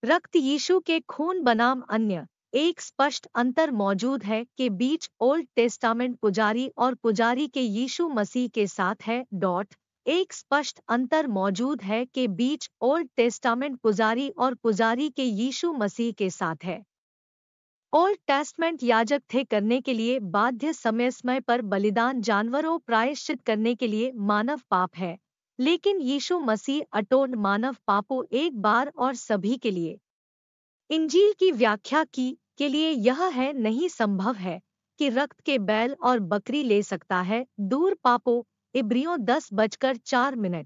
रक्त यीशु के खून बनाम अन्य। एक स्पष्ट अंतर मौजूद है के बीच ओल्ड टेस्टामेंट पुजारी और पुजारी के यीशु मसीह के साथ है। एक स्पष्ट अंतर मौजूद है के बीच ओल्ड टेस्टामेंट पुजारी और पुजारी के यीशु मसीह के साथ है। ओल्ड टेस्टामेंट याजक थे करने के लिए बाध्य, समय पर बलिदान, जानवरों प्रायश्चित करने के लिए मानव पाप है। लेकिन यीशु मसीह अटोन मानव पापों एक बार और सभी के लिए। इंजील की व्याख्या की के लिए यह है नहीं संभव है कि रक्त के बैल और बकरी ले सकता है दूर पापों। इब्रियों 10:04।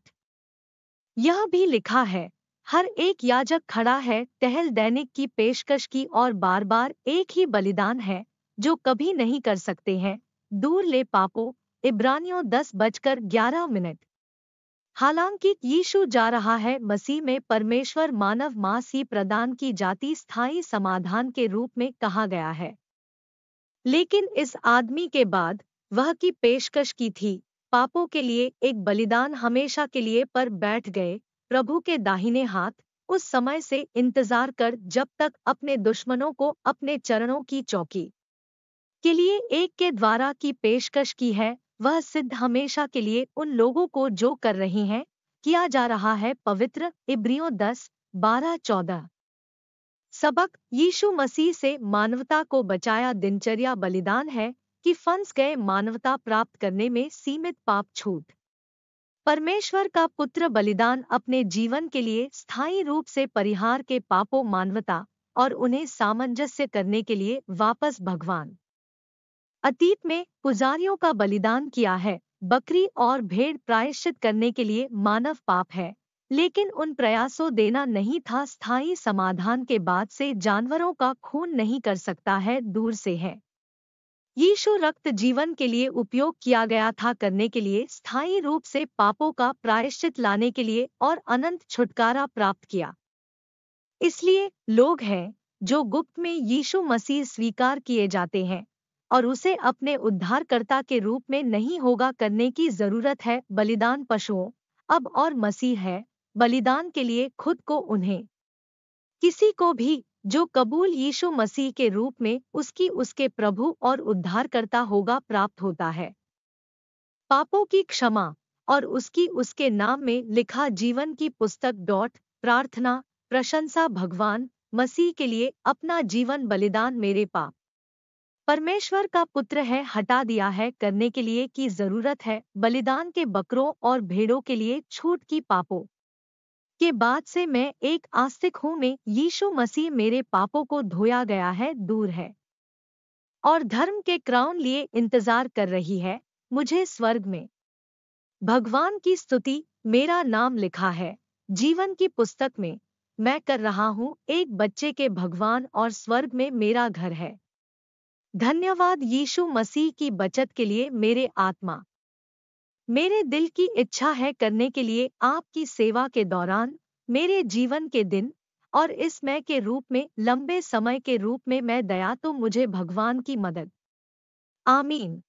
यह भी लिखा है, हर एक याजक खड़ा है टहल दैनिक की पेशकश की और बार बार एक ही बलिदान है जो कभी नहीं कर सकते हैं दूर ले पापों। इब्रानियों 10:11। हालांकि यीशु जा रहा है मसीह में परमेश्वर मानव मासी प्रदान की जाति स्थायी समाधान के रूप में कहा गया है। लेकिन इस आदमी के बाद वह की पेशकश की थी पापों के लिए एक बलिदान हमेशा के लिए पर बैठ गए प्रभु के दाहिने हाथ, उस समय से इंतजार कर जब तक अपने दुश्मनों को अपने चरणों की चौकी के लिए एक के द्वारा की पेशकश की है। वह सिद्ध हमेशा के लिए उन लोगों को जो कर रहे हैं किया जा रहा है पवित्र। इब्रियों 10:12-14। सबक यीशु मसीह से मानवता को बचाया दिनचर्या बलिदान है कि फंस गए मानवता प्राप्त करने में सीमित पाप छूट। परमेश्वर का पुत्र बलिदान अपने जीवन के लिए स्थायी रूप से परिहार के पापों मानवता और उन्हें सामंजस्य करने के लिए वापस भगवान। अतीत में पुजारियों का बलिदान किया है बकरी और भेड़ प्रायश्चित करने के लिए मानव पाप है, लेकिन उन प्रयासों देना नहीं था स्थायी समाधान के बाद से जानवरों का खून नहीं कर सकता है दूर से है। यीशु रक्त जीवन के लिए उपयोग किया गया था करने के लिए स्थायी रूप से पापों का प्रायश्चित लाने के लिए और अनंत छुटकारा प्राप्त किया। इसलिए लोग हैं जो गुप्त में यीशु मसीह स्वीकार किए जाते हैं और उसे अपने उद्धारकर्ता के रूप में नहीं होगा करने की जरूरत है। बलिदान पशुओं अब और मसीह है बलिदान के लिए खुद को उन्हें किसी को भी जो कबूल यीशु मसीह के रूप में उसकी उसके प्रभु और उद्धारकर्ता होगा प्राप्त होता है पापों की क्षमा और उसकी उसके नाम में लिखा जीवन की पुस्तक। प्रार्थना प्रशंसा भगवान मसीह के लिए अपना जीवन बलिदान मेरे पाप परमेश्वर का पुत्र है हटा दिया है करने के लिए की जरूरत है बलिदान के बकरों और भेड़ों के लिए छूट की पापों के बाद से मैं एक आस्तिक हूँ में यीशु मसीह मेरे पापों को धोया गया है दूर है और धर्म के क्राउन लिए इंतजार कर रही है मुझे स्वर्ग में। भगवान की स्तुति मेरा नाम लिखा है जीवन की पुस्तक में मैं कर रहा हूँ एक बच्चे के भगवान और स्वर्ग में मेरा घर है। धन्यवाद यीशु मसीह की बचत के लिए मेरे आत्मा मेरे दिल की इच्छा है करने के लिए आपकी सेवा के दौरान मेरे जीवन के दिन और इस मैं के रूप में लंबे समय के रूप में मैं दया तो मुझे भगवान की मदद। आमीन।